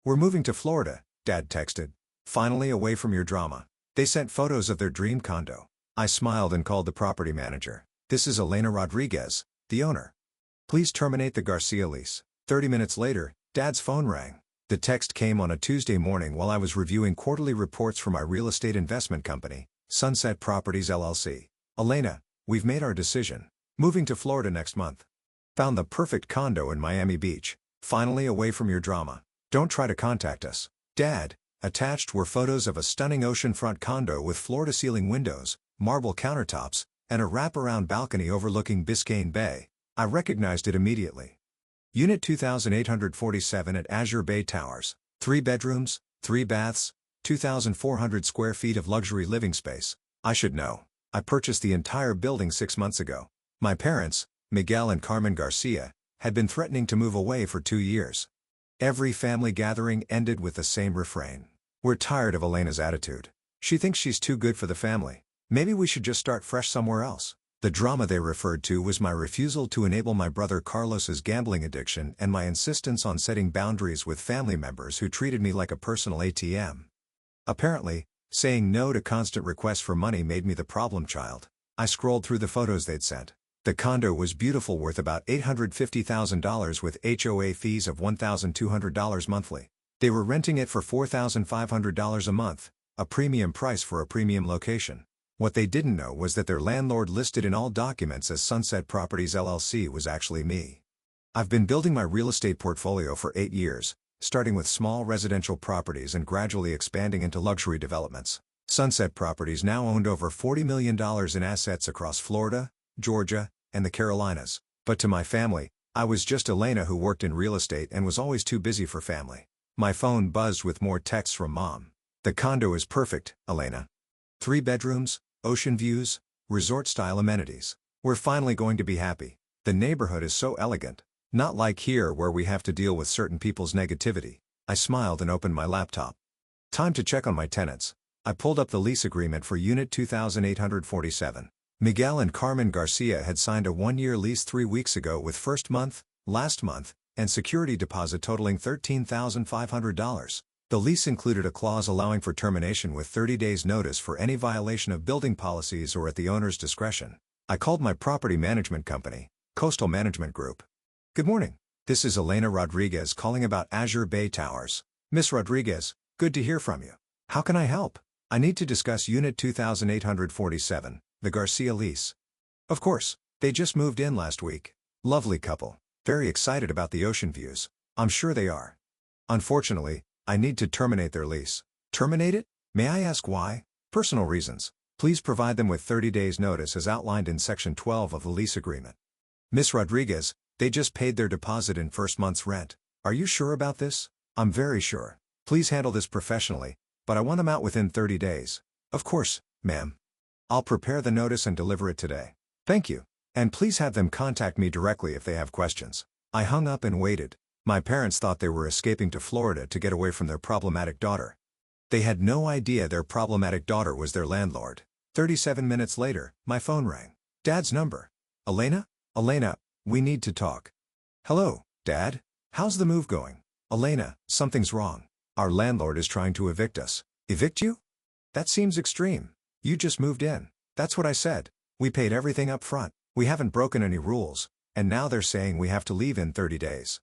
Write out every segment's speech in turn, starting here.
We're moving to Florida, Dad texted. Finally away from your drama. They sent photos of their dream condo. I smiled and called the property manager. This is Elena Rodriguez, the owner. Please terminate the Garcia lease. 30 minutes later, Dad's phone rang. The text came on a Tuesday morning while I was reviewing quarterly reports for my real estate investment company, Sunset Properties LLC. Elena, we've made our decision. Moving to Florida next month. Found the perfect condo in Miami Beach. Finally away from your drama. Don't try to contact us. Dad. Attached were photos of a stunning oceanfront condo with floor-to-ceiling windows, marble countertops, and a wraparound balcony overlooking Biscayne Bay. I recognized it immediately. Unit 2847 at Azure Bay Towers. 3 bedrooms, 3 baths, 2,400 square feet of luxury living space. I should know. I purchased the entire building 6 months ago. My parents, Miguel and Carmen Garcia, had been threatening to move away for 2 years. Every family gathering ended with the same refrain. We're tired of Elena's attitude. She thinks she's too good for the family. Maybe we should just start fresh somewhere else. The drama they referred to was my refusal to enable my brother Carlos's gambling addiction and my insistence on setting boundaries with family members who treated me like a personal ATM. Apparently, saying no to constant requests for money made me the problem child. I scrolled through the photos they'd sent. The condo was beautiful, worth about $850,000 with HOA fees of $1,200 monthly. They were renting it for $4,500 a month, a premium price for a premium location. What they didn't know was that their landlord listed in all documents as Sunset Properties LLC was actually me. I've been building my real estate portfolio for 8 years, starting with small residential properties and gradually expanding into luxury developments. Sunset Properties now owned over $40 million in assets across Florida, Georgia, and the Carolinas. But to my family, I was just Elena who worked in real estate and was always too busy for family. My phone buzzed with more texts from Mom. The condo is perfect, Elena. 3 bedrooms, ocean views, resort-style amenities. We're finally going to be happy. The neighborhood is so elegant. Not like here where we have to deal with certain people's negativity. I smiled and opened my laptop. Time to check on my tenants. I pulled up the lease agreement for Unit 2847. Miguel and Carmen Garcia had signed a 1-year lease 3 weeks ago with first month, last month, and security deposit totaling $13,500. The lease included a clause allowing for termination with 30 days notice for any violation of building policies or at the owner's discretion. I called my property management company, Coastal Management Group. Good morning. This is Elena Rodriguez calling about Azure Bay Towers. Miss Rodriguez, good to hear from you. How can I help? I need to discuss Unit 2847, the Garcia lease. Of course, they just moved in last week. Lovely couple. Very excited about the ocean views. I'm sure they are. Unfortunately, I need to terminate their lease. Terminate it? May I ask why? Personal reasons. Please provide them with 30 days notice as outlined in Section 12 of the lease agreement. Miss Rodriguez, they just paid their deposit in first month's rent. Are you sure about this? I'm very sure. Please handle this professionally, but I want them out within 30 days. Of course, ma'am. I'll prepare the notice and deliver it today. Thank you. And please have them contact me directly if they have questions. I hung up and waited. My parents thought they were escaping to Florida to get away from their problematic daughter. They had no idea their problematic daughter was their landlord. 37 minutes later, my phone rang. Dad's number. Elena? Elena, we need to talk. Hello, Dad. How's the move going? Elena, something's wrong. Our landlord is trying to evict us. Evict you? That seems extreme. You just moved in. That's what I said. We paid everything up front. We haven't broken any rules, and now they're saying we have to leave in 30 days.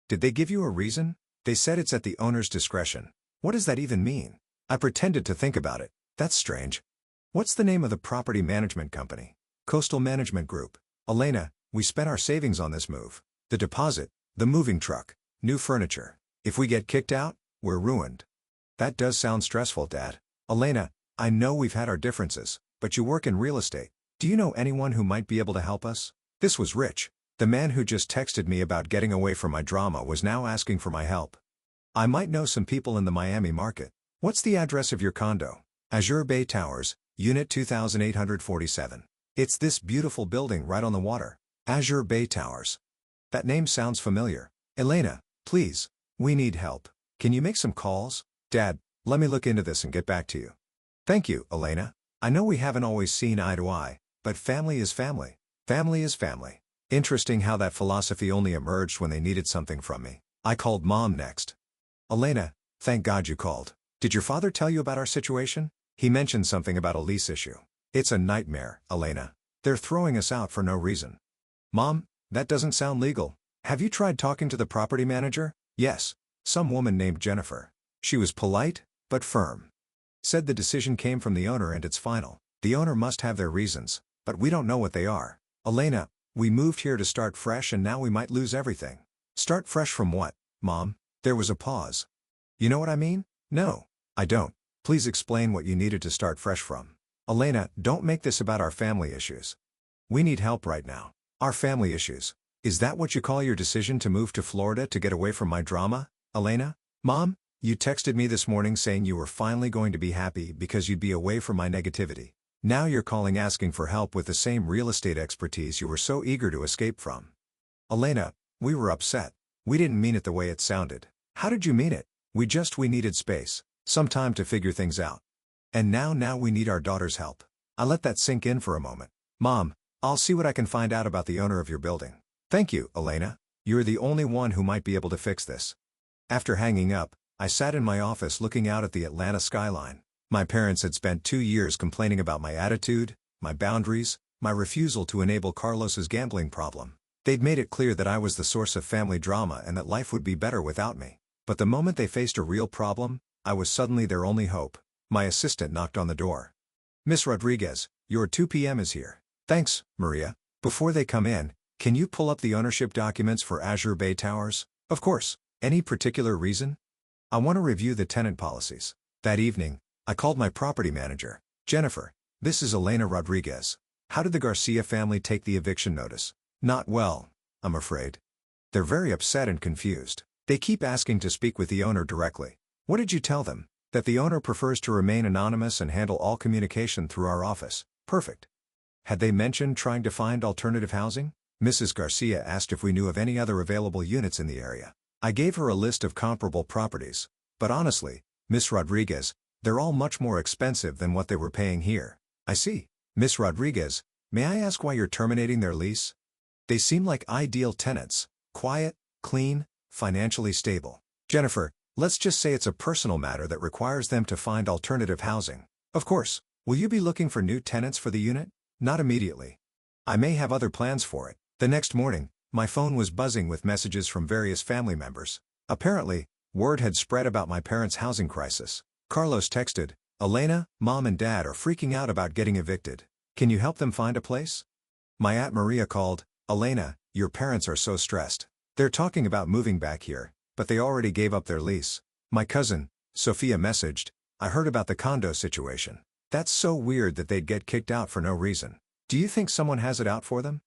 Did they give you a reason? They said it's at the owner's discretion. What does that even mean? I pretended to think about it. That's strange. What's the name of the property management company? Coastal Management Group. Elena, we spent our savings on this move. The deposit, the moving truck, new furniture. If we get kicked out, we're ruined. That does sound stressful, Dad. Elena, I know we've had our differences, but you work in real estate. Do you know anyone who might be able to help us? This was Rich. The man who just texted me about getting away from my drama was now asking for my help. I might know some people in the Miami market. What's the address of your condo? Azure Bay Towers, Unit 2847. It's this beautiful building right on the water. Azure Bay Towers. That name sounds familiar. Elena, please, we need help. Can you make some calls? Dad, let me look into this and get back to you. Thank you, Elena. I know we haven't always seen eye to eye, but family is family. Family is family. Interesting how that philosophy only emerged when they needed something from me. I called Mom next. Elena, thank God you called. Did your father tell you about our situation? He mentioned something about a lease issue. It's a nightmare, Elena. They're throwing us out for no reason. Mom, that doesn't sound legal. Have you tried talking to the property manager? Yes. Some woman named Jennifer. She was polite, but firm. Said the decision came from the owner and it's final. The owner must have their reasons, but we don't know what they are. Elena, we moved here to start fresh and now we might lose everything. Start fresh from what, Mom? There was a pause. You know what I mean? No, I don't. Please explain what you needed to start fresh from. Elena, don't make this about our family issues. We need help right now. Our family issues. Is that what you call your decision to move to Florida to get away from my drama, Elena? Mom, you texted me this morning saying you were finally going to be happy because you'd be away from my negativity. Now you're calling asking for help with the same real estate expertise you were so eager to escape from. Elena, we were upset. We didn't mean it the way it sounded. How did you mean it? We needed space, some time to figure things out. And now we need our daughter's help. I let that sink in for a moment. Mom, I'll see what I can find out about the owner of your building. Thank you, Elena. You're the only one who might be able to fix this. After hanging up, I sat in my office looking out at the Atlanta skyline. My parents had spent 2 years complaining about my attitude, my boundaries, my refusal to enable Carlos's gambling problem. They'd made it clear that I was the source of family drama and that life would be better without me. But the moment they faced a real problem, I was suddenly their only hope. My assistant knocked on the door. Miss Rodriguez, your 2 p.m. is here. Thanks, Maria. Before they come in, can you pull up the ownership documents for Azure Bay Towers? Of course. Any particular reason? I want to review the tenant policies. That evening, I called my property manager. Jennifer, this is Elena Rodriguez. How did the Garcia family take the eviction notice? Not well, I'm afraid. They're very upset and confused. They keep asking to speak with the owner directly. What did you tell them? That the owner prefers to remain anonymous and handle all communication through our office. Perfect. Had they mentioned trying to find alternative housing? Mrs. Garcia asked if we knew of any other available units in the area. I gave her a list of comparable properties. But honestly, Miss Rodriguez, they're all much more expensive than what they were paying here. I see. Miss Rodriguez, may I ask why you're terminating their lease? They seem like ideal tenants. Quiet, clean, financially stable. Jennifer, let's just say it's a personal matter that requires them to find alternative housing. Of course. Will you be looking for new tenants for the unit? Not immediately. I may have other plans for it. The next morning, my phone was buzzing with messages from various family members. Apparently, word had spread about my parents' housing crisis. Carlos texted, Elena, Mom and Dad are freaking out about getting evicted. Can you help them find a place? My Aunt Maria called, Elena, your parents are so stressed. They're talking about moving back here, but they already gave up their lease. My cousin, Sophia messaged, I heard about the condo situation. That's so weird that they'd get kicked out for no reason. Do you think someone has it out for them?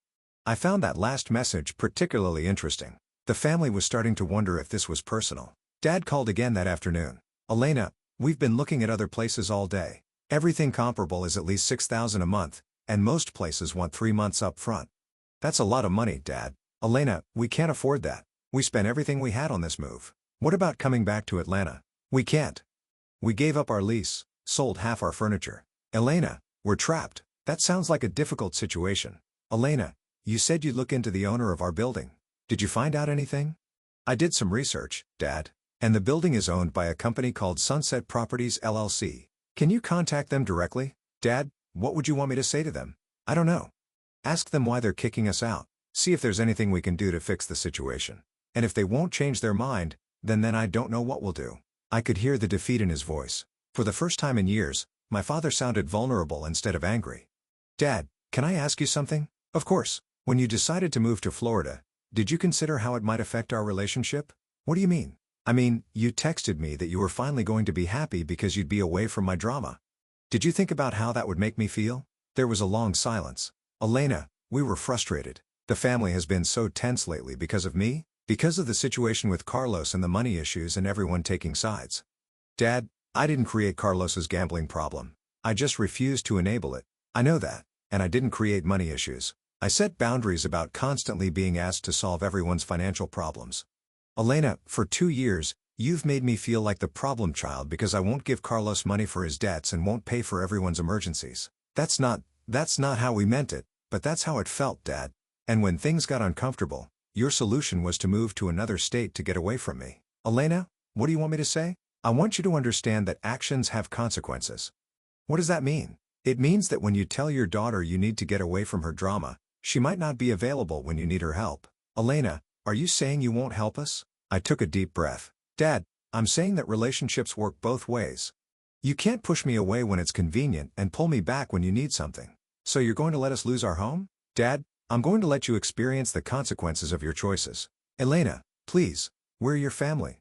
I found that last message particularly interesting. The family was starting to wonder if this was personal. Dad called again that afternoon. Elena, we've been looking at other places all day. Everything comparable is at least $6,000 a month, and most places want 3 months up front. That's a lot of money, Dad. Elena, we can't afford that. We spent everything we had on this move. What about coming back to Atlanta? We can't. We gave up our lease, sold half our furniture. Elena, we're trapped. That sounds like a difficult situation. Elena, you said you'd look into the owner of our building. Did you find out anything? I did some research, Dad. And the building is owned by a company called Sunset Properties LLC. Can you contact them directly? Dad, what would you want me to say to them? I don't know. Ask them why they're kicking us out. See if there's anything we can do to fix the situation. And if they won't change their mind, then I don't know what we'll do. I could hear the defeat in his voice. For the first time in years, my father sounded vulnerable instead of angry. Dad, can I ask you something? Of course. When you decided to move to Florida, did you consider how it might affect our relationship? What do you mean? I mean, you texted me that you were finally going to be happy because you'd be away from my drama. Did you think about how that would make me feel? There was a long silence. Elena, we were frustrated. The family has been so tense lately because of me, because of the situation with Carlos and the money issues and everyone taking sides. Dad, I didn't create Carlos's gambling problem. I just refused to enable it. I know that. And I didn't create money issues. I set boundaries about constantly being asked to solve everyone's financial problems. Elena, for 2 years, you've made me feel like the problem child because I won't give Carlos money for his debts and won't pay for everyone's emergencies. That's not how we meant it, but that's how it felt, Dad. And when things got uncomfortable, your solution was to move to another state to get away from me. Elena, What do you want me to say? I want you to understand that actions have consequences. What does that mean? It means that when you tell your daughter you need to get away from her drama, she might not be available when you need her help. Elena, are you saying you won't help us? I took a deep breath. Dad, I'm saying that relationships work both ways. You can't push me away when it's convenient and pull me back when you need something. So you're going to let us lose our home? Dad, I'm going to let you experience the consequences of your choices. Elena, please, we're your family.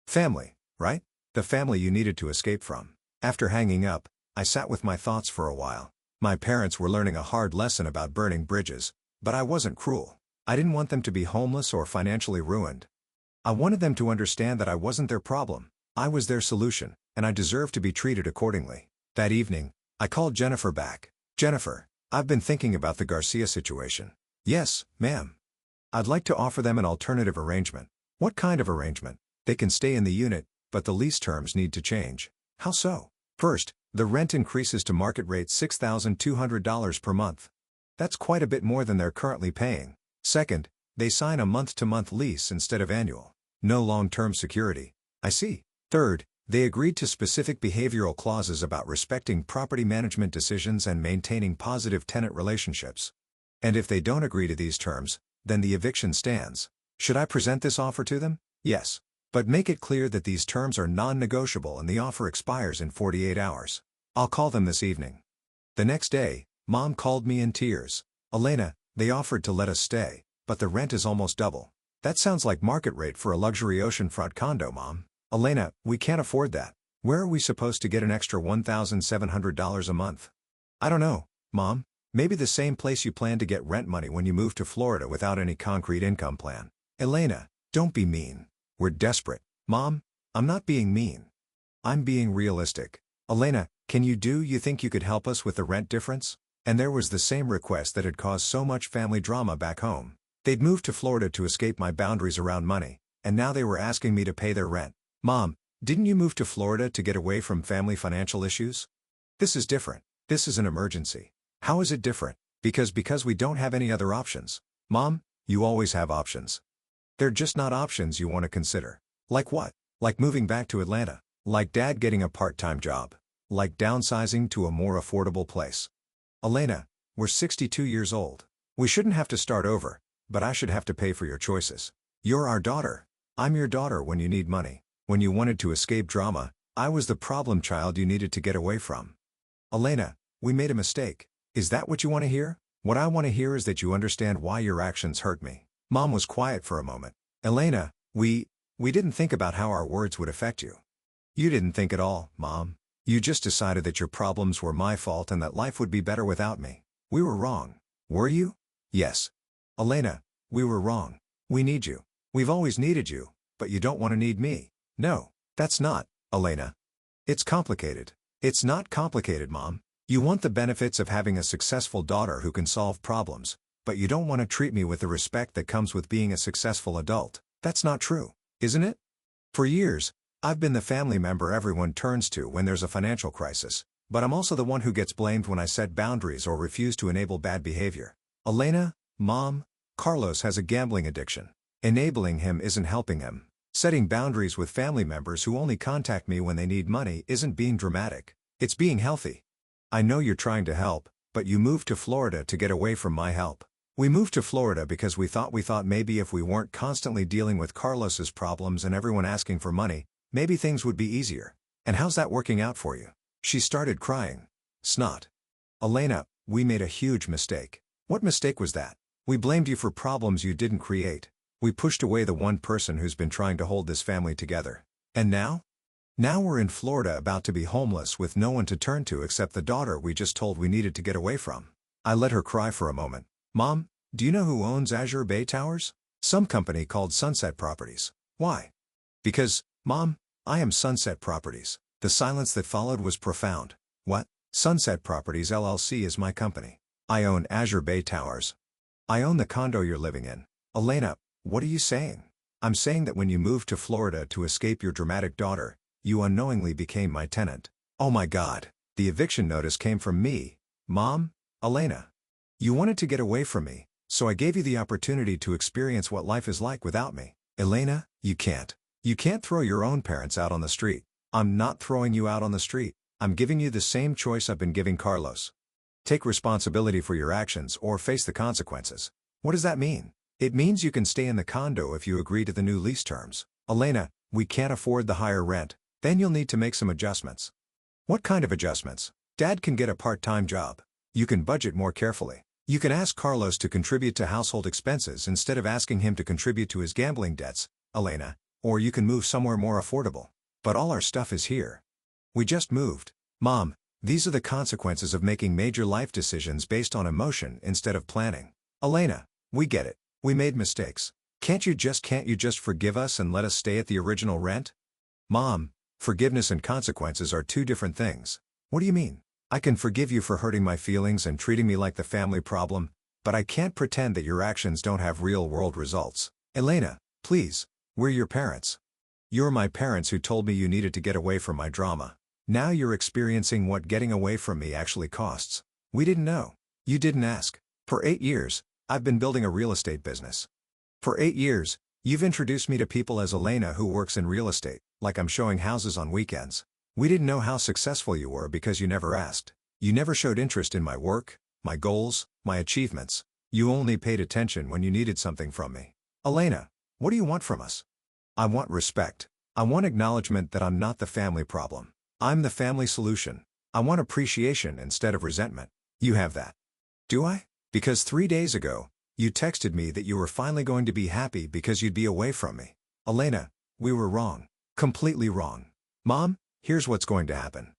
Family, right? The family you needed to escape from. After hanging up, I sat with my thoughts for a while. My parents were learning a hard lesson about burning bridges, but I wasn't cruel. I didn't want them to be homeless or financially ruined. I wanted them to understand that I wasn't their problem. I was their solution, and I deserved to be treated accordingly. That evening, I called Jennifer back. Jennifer, I've been thinking about the Garcia situation. Yes, ma'am. I'd like to offer them an alternative arrangement. What kind of arrangement? They can stay in the unit, but the lease terms need to change. How so? First, the rent increases to market rate $6,200 per month. That's quite a bit more than they're currently paying. Second, they sign a month-to-month lease instead of annual. No long-term security. I see. Third, they agreed to specific behavioral clauses about respecting property management decisions and maintaining positive tenant relationships. And if they don't agree to these terms, then the eviction stands. Should I present this offer to them? Yes. But make it clear that these terms are non-negotiable and the offer expires in 48 hours. I'll call them this evening. The next day, Mom called me in tears. Elena, they offered to let us stay, but the rent is almost double. That sounds like market rate for a luxury oceanfront condo, Mom. Elena, we can't afford that. Where are we supposed to get an extra $1,700 a month? I don't know, Mom. Maybe the same place you plan to get rent money when you move to Florida without any concrete income plan. Elena, don't be mean. We're desperate. Mom, I'm not being mean. I'm being realistic. Elena, you think you could help us with the rent difference? And there was the same request that had caused so much family drama back home. They'd moved to Florida to escape my boundaries around money, and now they were asking me to pay their rent. Mom, didn't you move to Florida to get away from family financial issues? This is different. This is an emergency. How is it different? Because we don't have any other options. Mom, you always have options. They're just not options you want to consider. Like what? Like moving back to Atlanta. Like Dad getting a part-time job. Like downsizing to a more affordable place. Elena, we're 62 years old. We shouldn't have to start over, but I should have to pay for your choices. You're our daughter. I'm your daughter when you need money. When you wanted to escape drama, I was the problem child you needed to get away from. Elena, we made a mistake. Is that what you want to hear? What I want to hear is that you understand why your actions hurt me. Mom was quiet for a moment. Elena, we didn't think about how our words would affect you. You didn't think at all, Mom. You just decided that your problems were my fault and that life would be better without me. We were wrong. Were you? Yes. Elena, we were wrong. We need you. We've always needed you, but you don't want to need me. No, that's not, Elena. It's complicated. It's not complicated, Mom. You want the benefits of having a successful daughter who can solve problems, but you don't want to treat me with the respect that comes with being a successful adult. That's not true, isn't it? For years, I've been the family member everyone turns to when there's a financial crisis, but I'm also the one who gets blamed when I set boundaries or refuse to enable bad behavior. Elena, Mom, Carlos has a gambling addiction. Enabling him isn't helping him. Setting boundaries with family members who only contact me when they need money isn't being dramatic. It's being healthy. I know you're trying to help, but you moved to Florida to get away from my help. We moved to Florida because we thought maybe if we weren't constantly dealing with Carlos's problems and everyone asking for money, maybe things would be easier. And how's that working out for you? She started crying. Snot. Elena, we made a huge mistake. What mistake was that? We blamed you for problems you didn't create. We pushed away the one person who's been trying to hold this family together. And now? Now we're in Florida about to be homeless with no one to turn to except the daughter we just told we needed to get away from. I let her cry for a moment. Mom, do you know who owns Azure Bay Towers? Some company called Sunset Properties. Why? Because, Mom, I am Sunset Properties. The silence that followed was profound. What? Sunset Properties LLC is my company. I own Azure Bay Towers. I own the condo you're living in. Elena, what are you saying? I'm saying that when you moved to Florida to escape your dramatic daughter, you unknowingly became my tenant. Oh my God. The eviction notice came from me. Mom, Elena. You wanted to get away from me, so I gave you the opportunity to experience what life is like without me. Elena, you can't. You can't throw your own parents out on the street. I'm not throwing you out on the street. I'm giving you the same choice I've been giving Carlos. Take responsibility for your actions or face the consequences. What does that mean? It means you can stay in the condo if you agree to the new lease terms. Elena, we can't afford the higher rent. Then you'll need to make some adjustments. What kind of adjustments? Dad can get a part-time job. You can budget more carefully. You can ask Carlos to contribute to household expenses instead of asking him to contribute to his gambling debts, Elena. Or you can move somewhere more affordable. But all our stuff is here. We just moved. Mom, these are the consequences of making major life decisions based on emotion instead of planning. Elena, we get it. We made mistakes. Can't you just forgive us and let us stay at the original rent? Mom, forgiveness and consequences are two different things. What do you mean? I can forgive you for hurting my feelings and treating me like the family problem, but I can't pretend that your actions don't have real-world results. Elena, please, we're your parents. You're my parents who told me you needed to get away from my drama. Now you're experiencing what getting away from me actually costs. We didn't know. You didn't ask. For 8 years, I've been building a real estate business. For 8 years, you've introduced me to people as Elena who works in real estate, like I'm showing houses on weekends. We didn't know how successful you were because you never asked. You never showed interest in my work, my goals, my achievements. You only paid attention when you needed something from me. Elena, what do you want from us? I want respect. I want acknowledgement that I'm not the family problem. I'm the family solution. I want appreciation instead of resentment. You have that. Do I? Because 3 days ago, you texted me that you were finally going to be happy because you'd be away from me. Elena, we were wrong. Completely wrong. Mom, here's what's going to happen.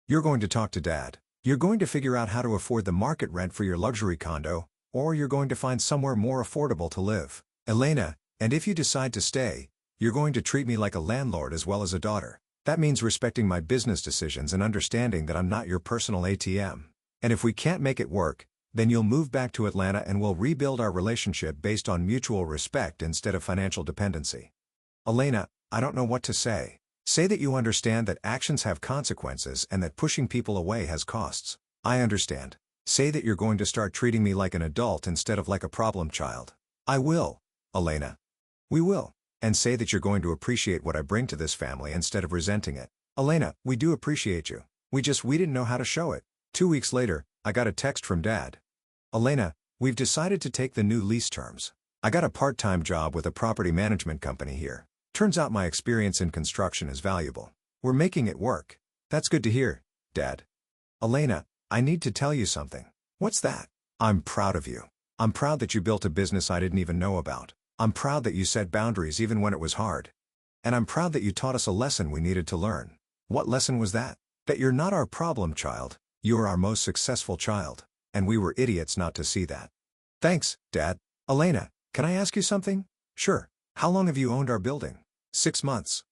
You're going to talk to Dad. You're going to figure out how to afford the market rent for your luxury condo, or you're going to find somewhere more affordable to live. Elena, and if you decide to stay, you're going to treat me like a landlord as well as a daughter. That means respecting my business decisions and understanding that I'm not your personal ATM. And if we can't make it work, then you'll move back to Atlanta and we'll rebuild our relationship based on mutual respect instead of financial dependency. Elena, I don't know what to say. Say that you understand that actions have consequences and that pushing people away has costs. I understand. Say that you're going to start treating me like an adult instead of like a problem child. I will, Elena. We will. And say that you're going to appreciate what I bring to this family instead of resenting it. Elena, we do appreciate you. We didn't know how to show it. 2 weeks later, I got a text from Dad. Elena, we've decided to take the new lease terms. I got a part-time job with a property management company here. Turns out my experience in construction is valuable. We're making it work. That's good to hear, Dad. Elena, I need to tell you something. What's that? I'm proud of you. I'm proud that you built a business I didn't even know about. I'm proud that you set boundaries even when it was hard. And I'm proud that you taught us a lesson we needed to learn. What lesson was that? That you're not our problem child, you're our most successful child. And we were idiots not to see that. Thanks, Dad. Elena, can I ask you something? Sure. How long have you owned our building? 6 months.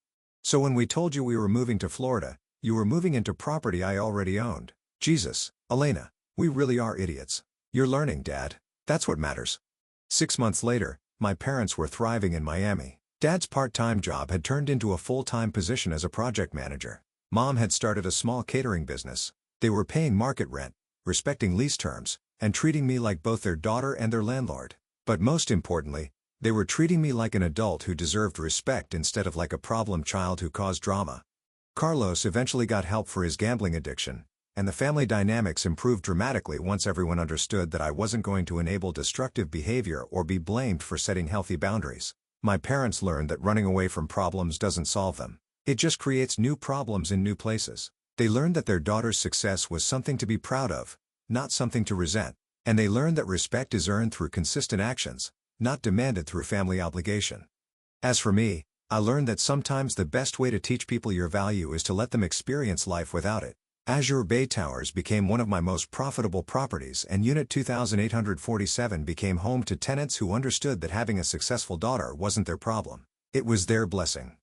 So when we told you we were moving to Florida, you were moving into property I already owned. Jesus, Elena, we really are idiots. You're learning, Dad. That's what matters. 6 months later, my parents were thriving in Miami. Dad's part-time job had turned into a full-time position as a project manager. Mom had started a small catering business. They were paying market rent, respecting lease terms, and treating me like both their daughter and their landlord. But most importantly, they were treating me like an adult who deserved respect instead of like a problem child who caused drama. Carlos eventually got help for his gambling addiction, and the family dynamics improved dramatically once everyone understood that I wasn't going to enable destructive behavior or be blamed for setting healthy boundaries. My parents learned that running away from problems doesn't solve them. It just creates new problems in new places. They learned that their daughter's success was something to be proud of, not something to resent. And they learned that respect is earned through consistent actions, not demanded through family obligation. As for me, I learned that sometimes the best way to teach people your value is to let them experience life without it. Azure Bay Towers became one of my most profitable properties, and Unit 2847 became home to tenants who understood that having a successful daughter wasn't their problem. It was their blessing.